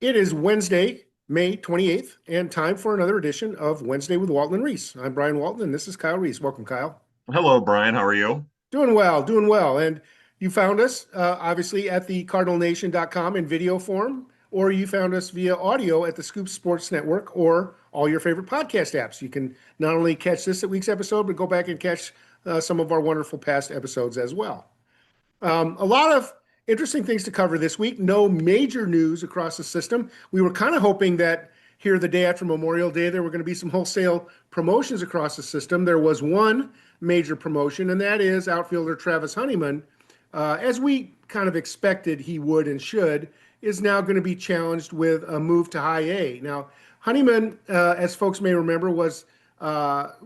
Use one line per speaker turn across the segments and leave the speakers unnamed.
It is Wednesday, May 28th, and time for another edition of Wednesday with Walton and Reis. I'm Brian Walton, and this is Kyle Reis. Welcome, Kyle.
Hello, Brian. How are you?
Doing well, doing well. And you found us obviously at the cardinalnation.com in video form, or you found us via audio at the Scoop Sports Network or all your favorite podcast apps. You can not only catch this week's episode, but go back and catch some of our wonderful past episodes as well. A lot of interesting things to cover this week. No major news across the system. We were kind of hoping that here the day after Memorial Day, there were going to be some wholesale promotions across the system. There was one major promotion, and that is outfielder Travis Honeyman, as we kind of expected he would and should, is now going to be challenged with a move to high A. Now, Honeyman, as folks may remember, was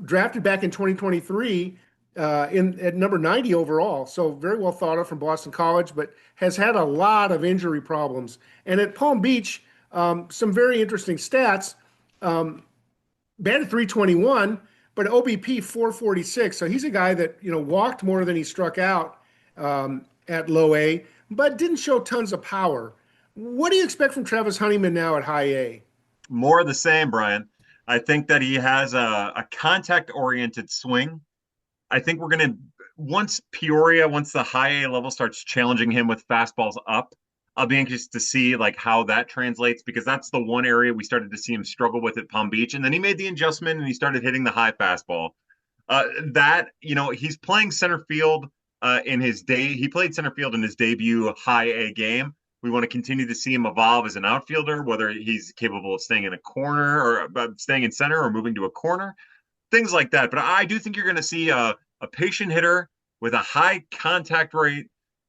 drafted back in 2023 in at number 90 overall. So very well thought of from Boston College, but has had a lot of injury problems. And at Palm Beach, some very interesting stats. Batted 321, but OBP 446. So he's a guy that walked more than he struck out at low A, but didn't show tons of power. What do you expect from Travis Honeyman now at high A?
More of the same, Brian. I think that he has a contact-oriented swing. I think we're going to, once the high A level starts challenging him with fastballs up, I'll be anxious to see like how that translates because that's the one area we started to see him struggle with at Palm Beach. And then he made the adjustment and he started hitting the high fastball. He's playing center field in his day. He played center field in his debut high A game. We want to continue to see him evolve as an outfielder, whether he's capable of staying in a corner or staying in center or moving to a corner, things like that. But I do think you're going to see a patient hitter with a high contact rate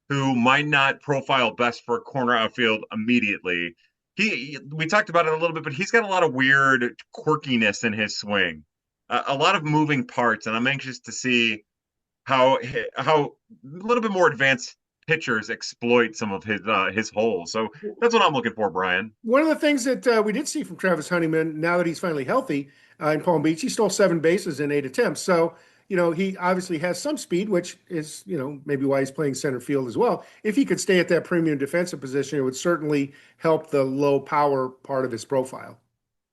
who might not profile best for a corner outfield immediately. We talked about it a little bit, but he's got a lot of weird quirkiness in his swing, a lot of moving parts, and I'm anxious to see how a little bit more advanced pitchers exploit some of his holes. So that's what I'm looking for, Brian.
One of the things that we did see from Travis Honeyman, now that he's finally healthy in Palm Beach, he stole 7 bases in 8 attempts. So, he obviously has some speed, which is, maybe why he's playing center field as well. If he could stay at that premium defensive position, it would certainly help the low power part of his profile.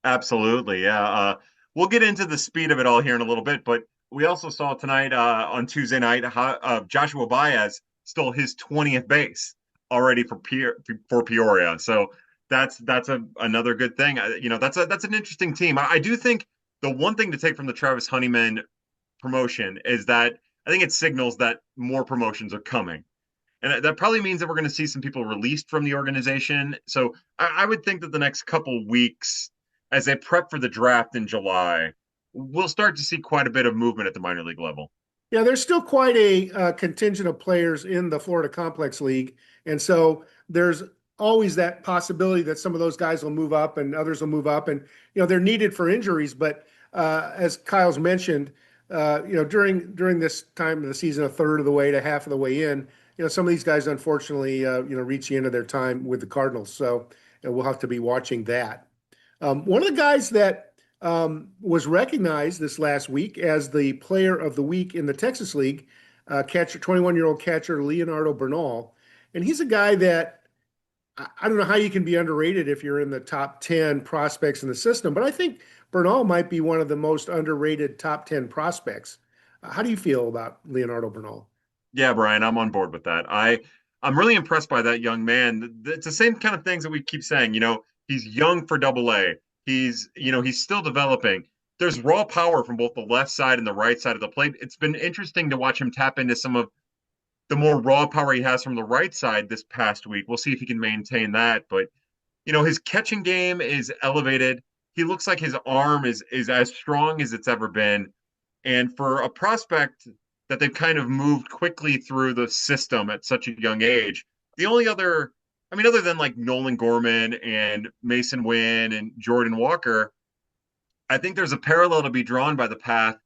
Absolutely, yeah. We'll get into the speed of it all here in a little bit, but we also saw tonight on Tuesday night how Joshua Baez stole his 20th base already for Peoria. So that's another good thing. That's an interesting team. I do think the one thing to take from the Travis Honeyman promotion is that I think it signals that more promotions are coming. And that probably means that we're going to see some people released from the organization. So I would think that the next couple weeks, as they prep for the draft in July, we'll start to see quite a bit of movement at the minor league level.
Yeah, there's still quite a contingent of players in the Florida Complex League. And so there's always that possibility that some of those guys will move up and others will move up. And, they're needed for injuries. But as Kyle's mentioned, during this time of the season, a third of the way to half of the way in, some of these guys unfortunately, reach the end of their time with the Cardinals. So we'll have to be watching that. One of the guys that was recognized this last week as the player of the week in the Texas League, catcher, 21-year-old catcher Leonardo Bernal. And he's a guy that I don't know how you can be underrated if you're in the top 10 prospects in the system, but I think Bernal might be one of the most underrated top 10 prospects. How do you feel about Leonardo Bernal?
Yeah, Brian, I'm on board with that. I'm really impressed by that young man. It's the same kind of things that we keep saying. He's young for Double A. He's still developing. There's raw power from both the left side and the right side of the plate. It's been interesting to watch him tap into some of the more raw power he has from the right side this past week. We'll see if he can maintain that. But his catching game is elevated. He looks like his arm is as strong as it's ever been. And for a prospect that they've kind of moved quickly through the system at such a young age, the only other, I mean, other than like Nolan Gorman and Mason Wynn and Jordan Walker, I think there's a parallel to be drawn by the path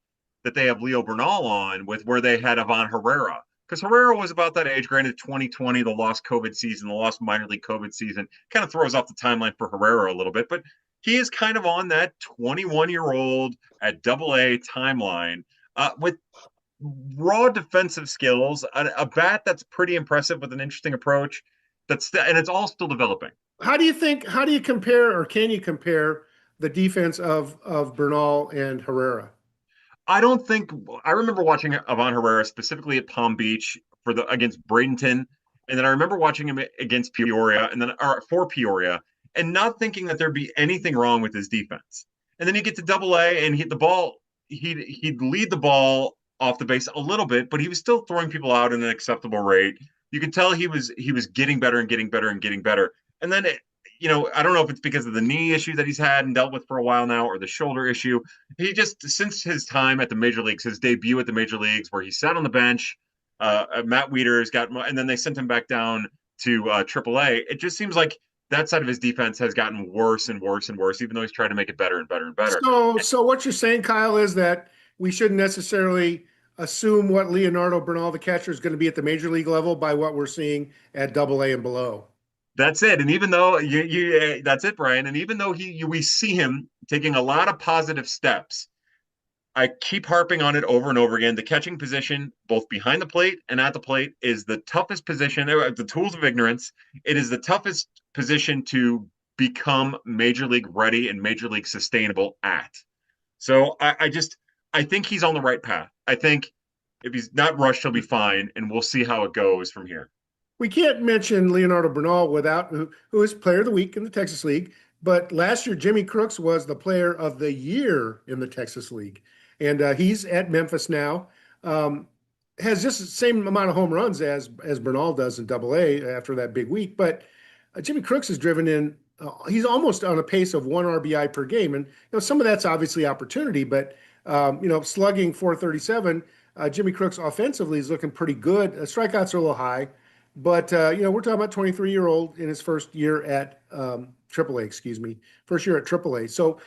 that they have Leo Bernal on with where they had Ivan Herrera. Because Herrera was about that age, granted 2020, the lost COVID season, the lost minor league COVID season, kind of throws off the timeline for Herrera a little bit, but he is kind of on that 21-year-old at Double A timeline with raw defensive skills, a bat that's pretty impressive with an interesting approach. And it's all still developing.
How do you compare, or can you compare the defense of Bernal and Herrera?
I don't think I remember watching Avon Herrera specifically at Palm Beach for the against Bradenton, and then I remember watching him against Peoria, and then or for Peoria, and not thinking that there'd be anything wrong with his defense. And then you get to Double A, and he'd lead the ball off the base a little bit, but he was still throwing people out at an acceptable rate. You could tell he was getting better and getting better and getting better. And then I don't know if it's because of the knee issue that he's had and dealt with for a while now, or the shoulder issue. He just, since his time at the major leagues, his debut at the major leagues, where he sat on the bench, Matt Wieters and then they sent him back down to AAA. It just seems like that side of his defense has gotten worse and worse and worse, even though he's trying to make it better and better and better.
So what you're saying, Kyle, is that we shouldn't necessarily assume what Leonardo Bernal, the catcher, is going to be at the major league level by what we're seeing at Double A and below.
That's it. And even though that's it, Brian. And even though we see him taking a lot of positive steps, I keep harping on it over and over again. The catching position, both behind the plate and at the plate, is the toughest position. The tools of ignorance. It is the toughest position to become major league ready and major league sustainable at. So I think he's on the right path. I think if he's not rushed, he'll be fine, and we'll see how it goes from here.
We can't mention Leonardo Bernal without who is Player of the Week in the Texas League. But last year, Jimmy Crooks was the Player of the Year in the Texas League, and he's at Memphis now. Has just the same amount of home runs as Bernal does in Double A after that big week. But Jimmy Crooks has driven in. He's almost on a pace of 1 RBI per game, and some of that's obviously opportunity. But slugging 437, Jimmy Crooks offensively is looking pretty good. Strikeouts are a little high. But we're talking about 23-year-old in his first year at AAA, excuse me, first year at AAA. So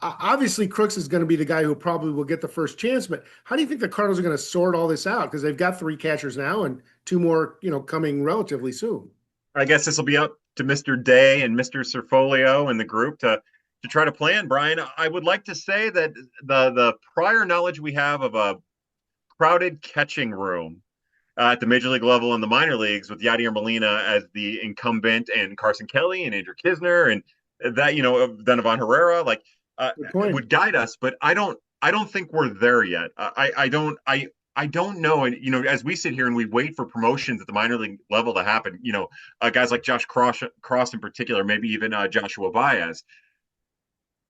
obviously Crooks is going to be the guy who probably will get the first chance. But how do you think the Cardinals are going to sort all this out? Because they've got 3 catchers now and 2 more, coming relatively soon.
I guess this will be up to Mr. Day and Mr. Surfolio and the group to try to plan. Brian, I would like to say that the prior knowledge we have of a crowded catching room at the major league level and the minor leagues with Yadier Molina as the incumbent and Carson Kelly and Andrew Kisner and that, then Ivan Herrera, would guide us. But I don't think we're there yet. I don't know. And, as we sit here and we wait for promotions at the minor league level to happen, guys like Josh Cross in particular, maybe even Joshua Baez,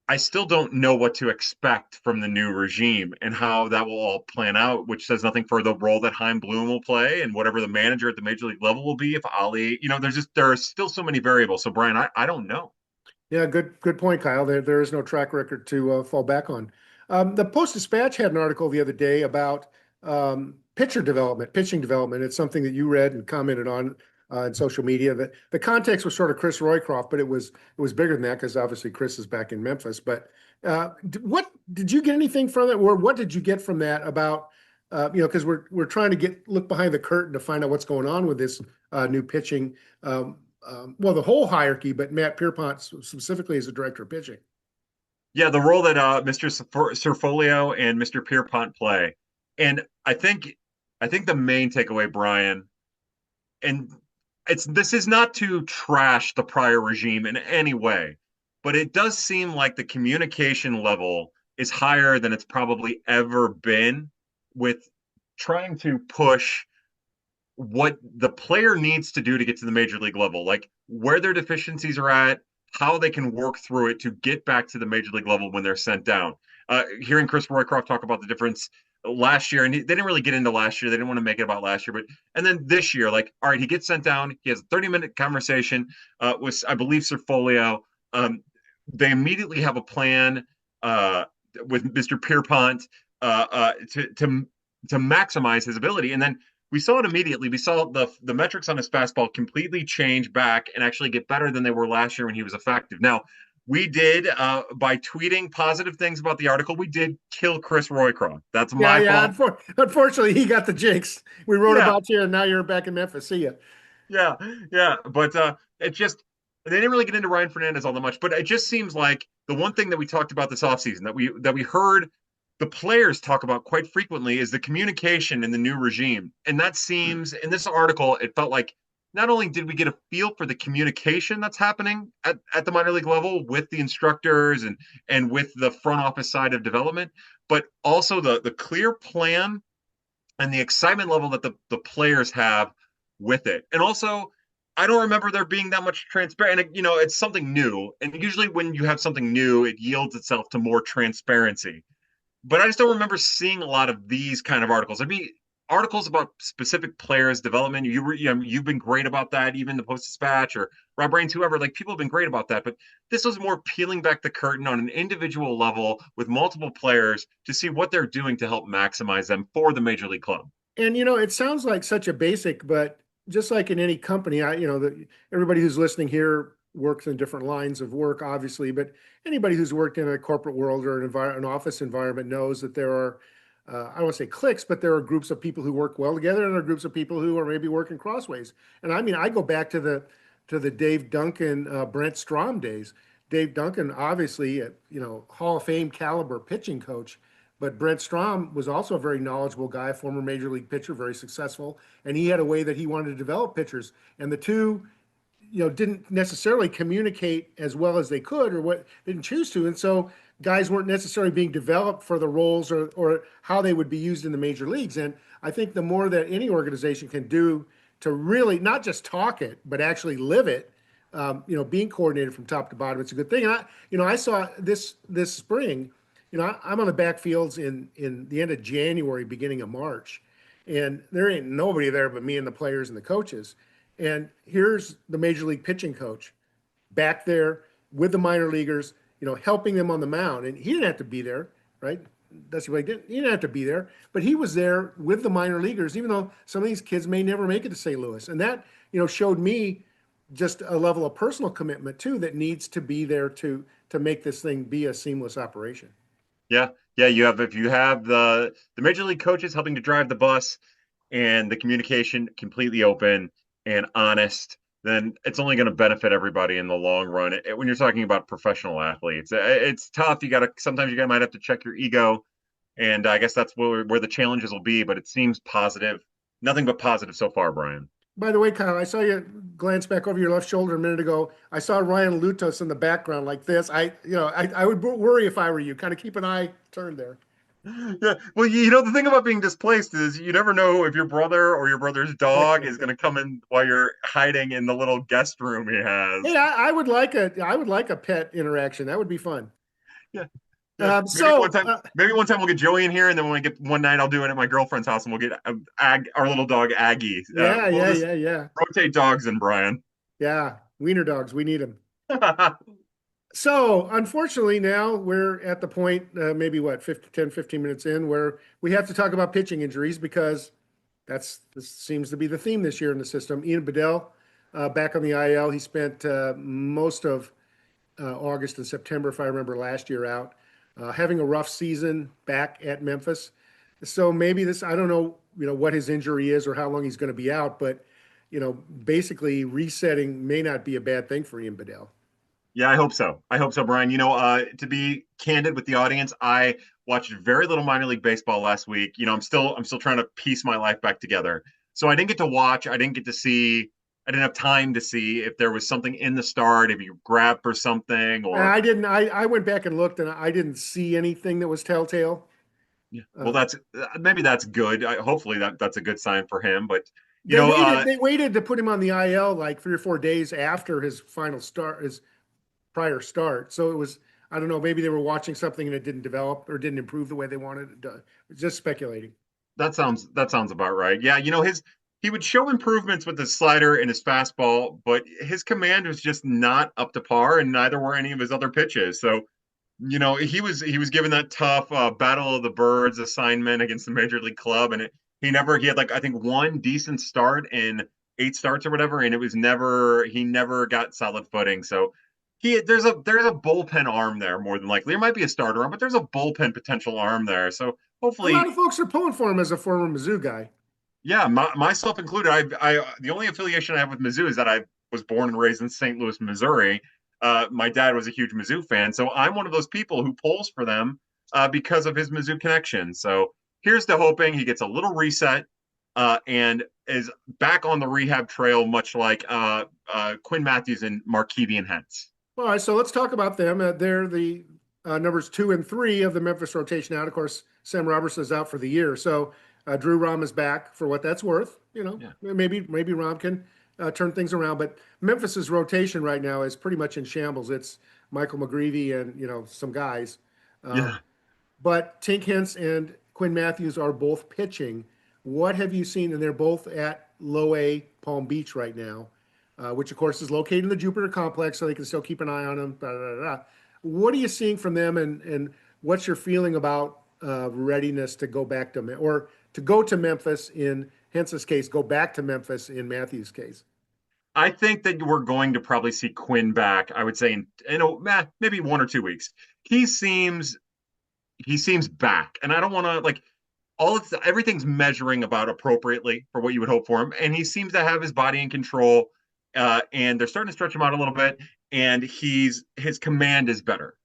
I still don't know what to expect from the new regime and how that will all plan out, which says nothing for the role that Chaim Bloom will play and whatever the manager at the major league level will be. If Ali, there are still so many variables. So Brian, I don't know.
Yeah, good point, Kyle. There is no track record to fall back on. The Post-Dispatch had an article the other day about pitching development. It's something that you read and commented on in social media. The context was sort of Chris Roycroft, but it was bigger than that because obviously Chris is back in Memphis. But what did you get anything from that, or what did you get from that about because we're trying to look behind the curtain to find out what's going on with this new pitching. The whole hierarchy, but Matt Pierpont specifically as the director of pitching.
Yeah, the role that Mr. Surfolio and Mr. Pierpont play. And I think the main takeaway, Brian, and this is not to trash the prior regime in any way, but it does seem like the communication level is higher than it's probably ever been with trying to push what the player needs to do to get to the major league level, like where their deficiencies are at, how they can work through it to get back to the major league level when they're sent down. Hearing Chris Roycroft talk about the difference last year, and they didn't really get into last year. They didn't want to make it about last year, and then this year, all right, he gets sent down. He has a 30-minute conversation with, I believe, Surfolio. They immediately have a plan with Mr. Pierpont to maximize his ability, and then we saw it immediately. We saw the metrics on his fastball completely change back and actually get better than they were last year when he was effective. Now, we did, by tweeting positive things about the article, we did kill Chris Roycroft. That's my fault.
Unfortunately, he got the jinx. We wrote about you, and now you're back in Memphis. See ya.
Yeah. But it just, they didn't really get into Ryan Fernandez all that much. But it just seems like the one thing that we talked about this offseason, that we heard the players talk about quite frequently, is the communication in the new regime. And that seems, in this article, it felt like not only did we get a feel for the communication that's happening at the minor league level with the instructors and with the front office side of development, but also the clear plan and the excitement level that the players have with it. And also, I don't remember there being that much transparent. And, it's something new. And usually when you have something new, it yields itself to more transparency. But I just don't remember seeing a lot of these kind of articles. I mean, articles about specific players' development. You've been great about that, even the Post Dispatch or Rob Brains, whoever. Like people have been great about that. But this was more peeling back the curtain on an individual level with multiple players to see what they're doing to help maximize them for the major league club.
And it sounds like such a basic, but just like in any company, everybody who's listening here works in different lines of work, obviously, but anybody who's worked in a corporate world or an office environment knows that there are, I don't want to say cliques, but there are groups of people who work well together, and there are groups of people who are maybe working crossways. And I mean, I go back to the Dave Duncan, Brent Strom days. Dave Duncan, obviously, Hall of Fame caliber pitching coach. But Brent Strom was also a very knowledgeable guy, former major league pitcher, very successful, and he had a way that he wanted to develop pitchers. And the two, didn't necessarily communicate as well as they could, or what didn't choose to. And so guys weren't necessarily being developed for the roles or how they would be used in the major leagues. And I think the more that any organization can do to really not just talk it, but actually live it, being coordinated from top to bottom, it's a good thing. And I saw this spring. I'm on the backfields in the end of January, beginning of March, and there ain't nobody there but me and the players and the coaches. And here's the major league pitching coach back there with the minor leaguers, helping them on the mound. And he didn't have to be there, right? That's what he did. He didn't have to be there, but he was there with the minor leaguers, even though some of these kids may never make it to St. Louis. And that, showed me just a level of personal commitment too that needs to be there to make this thing be a seamless operation.
Yeah, yeah. If you have the major league coaches helping to drive the bus and the communication completely open and honest, then it's only going to benefit everybody in the long run. When you're talking about professional athletes, it's tough. Sometimes you might have to check your ego, and I guess that's where the challenges will be. But it seems positive, nothing but positive so far, Brian.
By the way, Kyle, I saw you glance back over your left shoulder a minute ago. I saw Ryan Lutos in the background like this. I would worry if I were you. Kind of keep an eye turned there.
Yeah. Well, the thing about being displaced is you never know if your brother or your brother's dog is going to come in while you're hiding in the little guest room he has.
Hey, I would like a pet interaction. That would be fun.
Yeah. Yeah. Maybe one time we'll get Joey in here, and then when we get one night, I'll do it at my girlfriend's house, and we'll get our little dog Aggie.
Yeah.
Rotate dogs in, Brian.
Yeah, wiener dogs. We need them. So, unfortunately, now we're at the point, maybe 10, 15 minutes in, where we have to talk about pitching injuries because this seems to be the theme this year in the system. Ian Bedell, back on the IL, he spent most of August and September, if I remember, last year out, having a rough season back at Memphis. So maybe I don't know, what his injury is or how long he's going to be out, but, basically resetting may not be a bad thing for Ian Bedell.
Yeah, I hope so. Brian. To be candid with the audience, I watched very little minor league baseball last week. I'm still trying to piece my life back together. So I didn't get to watch. I didn't get to see. I didn't have time to see if there was something in the start, if you grabbed for something, or
I didn't. I went back and looked, and I didn't see anything that was telltale.
Yeah. Well, maybe that's good. Hopefully that's a good sign for him. But
they waited to put him on the IL like 3 or 4 days after his final start, his prior start. So it was, I don't know, maybe they were watching something and it didn't develop or didn't improve the way they wanted it to. Just speculating.
That sounds about right. Yeah, he would show improvements with his slider and his fastball, but his command was just not up to par, and neither were any of his other pitches. So, he was given that tough Battle of the Birds assignment against the major league club, and he had I think one decent start in 8 starts or whatever, and he never got solid footing. So there's a bullpen arm there more than likely. There might be a starter arm, but there's a bullpen potential arm there. So hopefully,
a lot of folks are pulling for him as a former Mizzou guy.
Yeah, myself included. I the only affiliation I have with Mizzou is that I was born and raised in St. Louis, Missouri. My dad was a huge Mizzou fan, so I'm one of those people who pulls for them because of his Mizzou connection. So here's to hoping he gets a little reset and is back on the rehab trail, much like Quinn Mathews and Markevian Hentz.
All right, so let's talk about them. They're the numbers 2 and 3 of the Memphis rotation out. Of course, Sam Robertson is out for the year, so Drew Rom is back for what that's worth.
Yeah.
Maybe Rom can turn things around, but Memphis's rotation right now is pretty much in shambles. It's Michael McGreevy and some guys,
Yeah.
but Tink Hentz and Quinn Mathews are both pitching. What have you seen? And they're both at Low A Palm Beach right now, which of course is located in the Jupiter complex, so they can still keep an eye on them. Da, da, da, da. What are you seeing from them, and what's your feeling about readiness to go back to or to go to Memphis in Hentz's case, go back to Memphis in Matthews' case?
I think that we're going to probably see Quinn back. I would say maybe 1 or 2 weeks. He seems he seems back, and I don't want to like everything's measuring about appropriately for what you would hope for him, and he seems to have his body in control. And they're starting to stretch him out a little bit, and his command is better.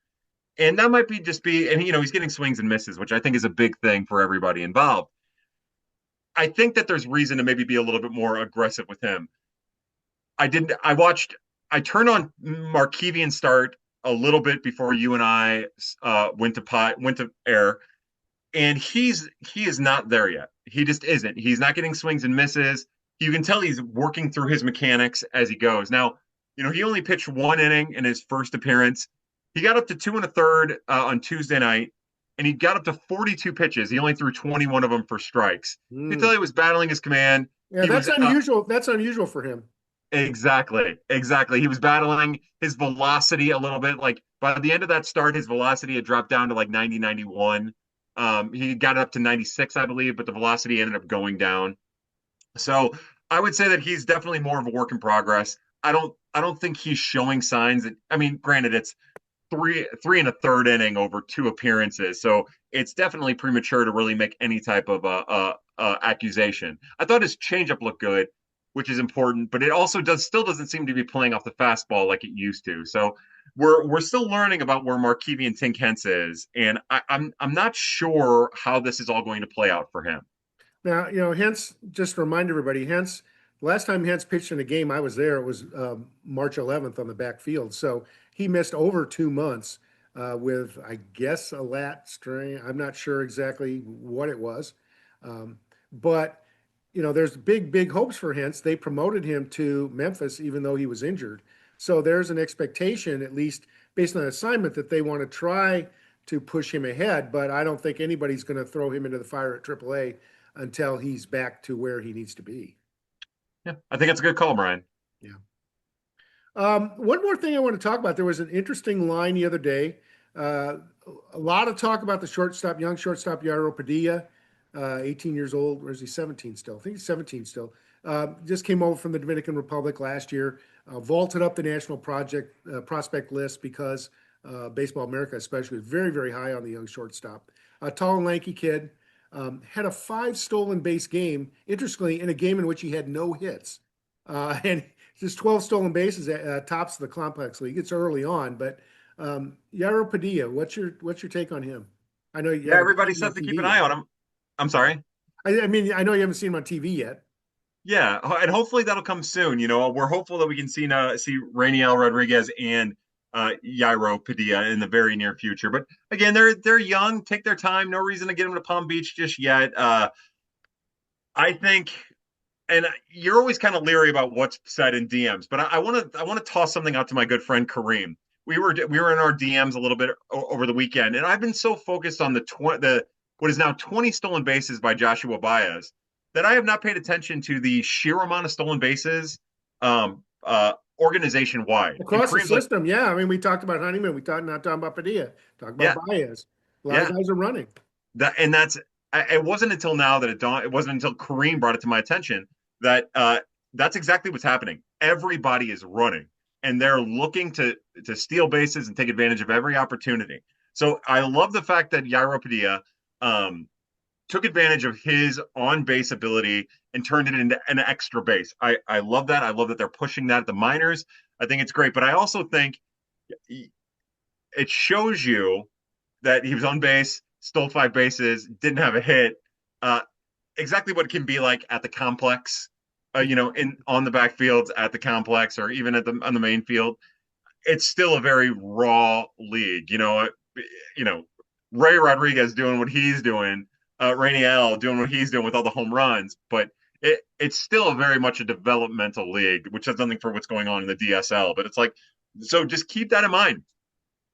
And that might and he's getting swings and misses, which I think is a big thing for everybody involved. I think that there's reason to maybe be a little bit more aggressive with him. I turned on Markevian start a little bit before you and I went to air, and he is not there yet. He just isn't. He's not getting swings and misses. You can tell he's working through his mechanics as he goes. Now, he only pitched 1 inning in his first appearance. He got up to 2 1/3 on Tuesday night, and he got up to 42 pitches. He only threw 21 of them for strikes. You can tell he was battling his command.
Yeah, that's unusual. That's unusual for him.
Exactly. He was battling his velocity a little bit. Like by the end of that start, his velocity had dropped down to like 90, 91. He got it up to 96, I believe, but the velocity ended up going down. So I would say that he's definitely more of a work in progress. I don't think he's showing signs that, I mean, granted, it's three and a third inning over 2 appearances. So it's definitely premature to really make any type of accusation. I thought his changeup looked good, which is important, but it also still doesn't seem to be playing off the fastball like it used to. So we're still learning about where Markevian and Tink Hentz is, and I'm not sure how this is all going to play out for him.
Now, Hentz, just to remind everybody, Hentz, last time Hentz pitched in a game I was there, it was March 11th on the backfield. So he missed over 2 months with, I guess, a lat strain. I'm not sure exactly what it was. But, there's big hopes for Hentz. They promoted him to Memphis, even though he was injured. So there's an expectation, at least based on assignment, that they want to try to push him ahead. But I don't think anybody's going to throw him into the fire at AAA until he's back to where he needs to be.
Yeah, I think that's a good call, Brian.
Yeah. One more thing I want to talk about. There was an interesting line the other day. A lot of talk about the young shortstop Yairo Padilla, 18 years old, or is he 17 still? I think he's 17 still. Just came over from the Dominican Republic last year, vaulted up the national prospect list because Baseball America especially was very, very high on the young shortstop. A tall and lanky kid. Had a 5 stolen base game, interestingly, in a game in which he had no hits. And just 12 stolen bases at tops of the complex league. It's early on, but Yairo Padilla, what's your take on him? I know
everybody says to keep an eye on him. I'm sorry.
I mean, I know you haven't seen him on TV yet.
Yeah, and hopefully that'll come soon. We're hopeful that we can see Rainiel Rodriguez and Yairo Padilla in the very near future. But again, they're young, take their time. No reason to get them to Palm Beach just yet. I think, and you're always kind of leery about what's said in DMs, but I want to toss something out to my good friend Kareem. We were in our DMs a little bit over the weekend, and I've been so focused on the what is now 20 stolen bases by Joshua Baez that I have not paid attention to the sheer amount of stolen bases organization wide
across the system. Yeah, I mean, we talked about Honeyman. We not talking about Padilla. Talk about Baez. A lot of guys are running.
It wasn't until now that it dawned. It wasn't until Kareem brought it to my attention that that's exactly what's happening. Everybody is running, and they're looking to steal bases and take advantage of every opportunity. So I love the fact that Yairo Padilla took advantage of his on-base ability and turned it into an extra base. I love that. I love that they're pushing that at the minors. I think it's great. But I also think it shows you that he was on base, stole 5 bases, didn't have a hit. exactly what it can be like at the complex, in on the backfields at the complex or even on the main field. It's still a very raw league. You know, Ray Rodriguez doing what he's doing, Rainiel doing what he's doing with all the home runs, but it's still very much a developmental league, which has nothing for what's going on in the DSL. But it's like, so just keep that in mind.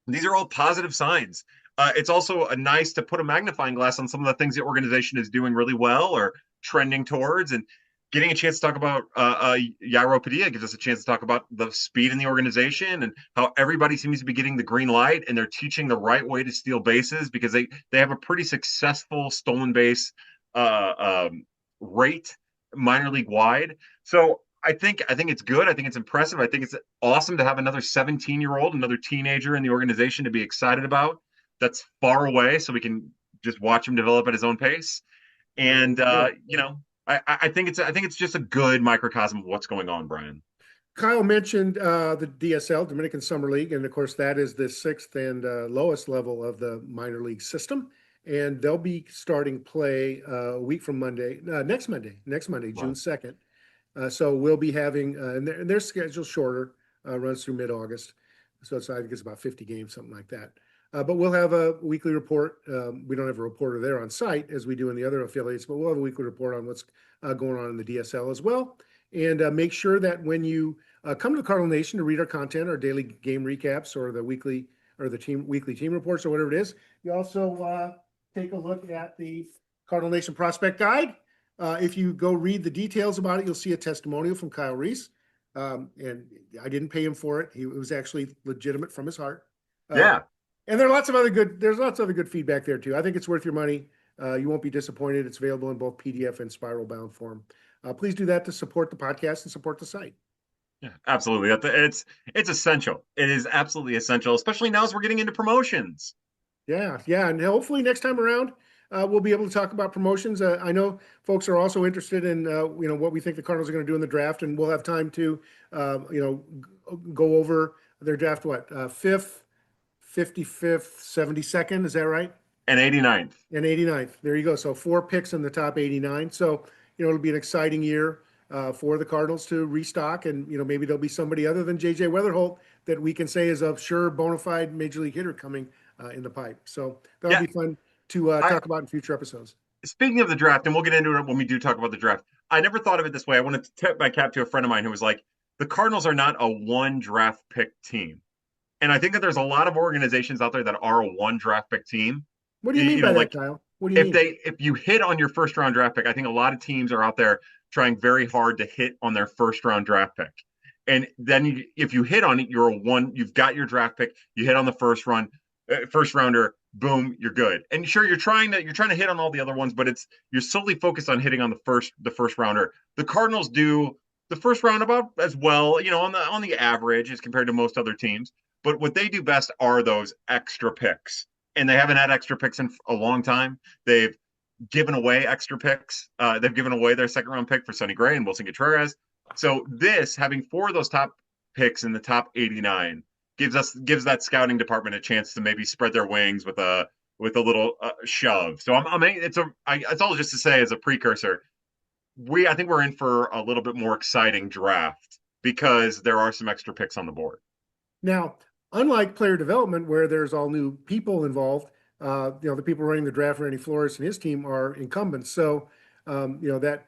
These are all positive signs. It's also nice to put a magnifying glass on some of the things the organization is doing really well or trending towards, and getting a chance to talk about Yairo Padilla gives us a chance to talk about the speed in the organization and how everybody seems to be getting the green light and they're teaching the right way to steal bases because they have a pretty successful stolen base rate minor league wide. So I think it's good. I think it's impressive. I think it's awesome to have another 17-year-old, another teenager in the organization to be excited about. That's far away, so we can just watch him develop at his own pace. And I think it's just a good microcosm of what's going on, Brian.
Kyle mentioned the DSL, Dominican Summer League, and of course that is the sixth and lowest level of the minor league system. And they'll be starting play a week from Monday, next Monday, June 2nd. So we'll be having, and their schedule's shorter, runs through mid-August. So I think it's about 50 games, something like that. But we'll have a weekly report. We don't have a reporter there on site as we do in the other affiliates, but we'll have a weekly report on what's going on in the DSL as well. And make sure that when you come to the Cardinal Nation to read our content, our daily game recaps, or the weekly or the weekly team reports, or whatever it is, you also take a look at the Cardinal Nation Prospect Guide. If you go read the details about it, you'll see a testimonial from Kyle Reis. And I didn't pay him for it. It was actually legitimate from his heart.
Yeah.
And there's lots of other good feedback there too. I think it's worth your money. You won't be disappointed. It's available in both PDF and spiral bound form. Please do that to support the podcast and support the site.
Yeah, absolutely. It's essential. It is absolutely essential, especially now as we're getting into promotions.
Yeah. And hopefully next time around, we'll be able to talk about promotions. I know folks are also interested in what we think the Cardinals are going to do in the draft, and we'll have time to go over their draft. Fifth, 55th, 72nd. Is that right?
And 89th.
And 89th. There you go. So 4 picks in the top 89. So it'll be an exciting year for the Cardinals to restock, and maybe there'll be somebody other than JJ Weatherholt that we can say is a sure bona fide major league hitter coming in the pipe. So that'll be fun to talk about in future episodes.
Speaking of the draft, and we'll get into it when we do talk about the draft, I never thought of it this way. I wanted to tip my cap to a friend of mine who was like, the Cardinals are not a one draft pick team. And I think that there's a lot of organizations out there that are a one draft pick team.
What do you mean by that, Kyle? What do you mean?
If you hit on your first round draft pick, I think a lot of teams are out there trying very hard to hit on their first round draft pick. And then if you hit on it, you've got your draft pick, you hit on the first rounder, boom, you're good. And sure, you're trying to hit on all the other ones, but you're solely focused on hitting on the first rounder. The Cardinals do the first round about as well, on the average as compared to most other teams. But what they do best are those extra picks. And they haven't had extra picks in a long time. They've given away extra picks. They've given away their second round pick for Sonny Gray and Wilson Contreras. So having 4 of those top picks in the top 89 gives that scouting department a chance to maybe spread their wings with a little shove. So it's all just to say as a precursor, I think we're in for a little bit more exciting draft because there are some extra picks on the board.
Now, unlike player development, where there's all new people involved, the people running the draft, Randy Flores and his team, are incumbents. So, that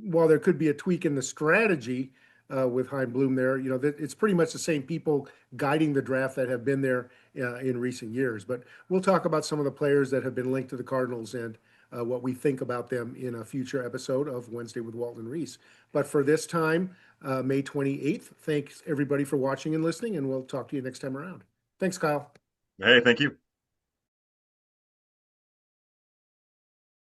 while there could be a tweak in the strategy with Hein Bloom there, it's pretty much the same people guiding the draft that have been there in recent years. But we'll talk about some of the players that have been linked to the Cardinals and what we think about them in a future episode of Wednesday with Walton and Reis. But for this time, May 28th, thanks everybody for watching and listening, and we'll talk to you next time around. Thanks, Kyle.
Hey, thank you.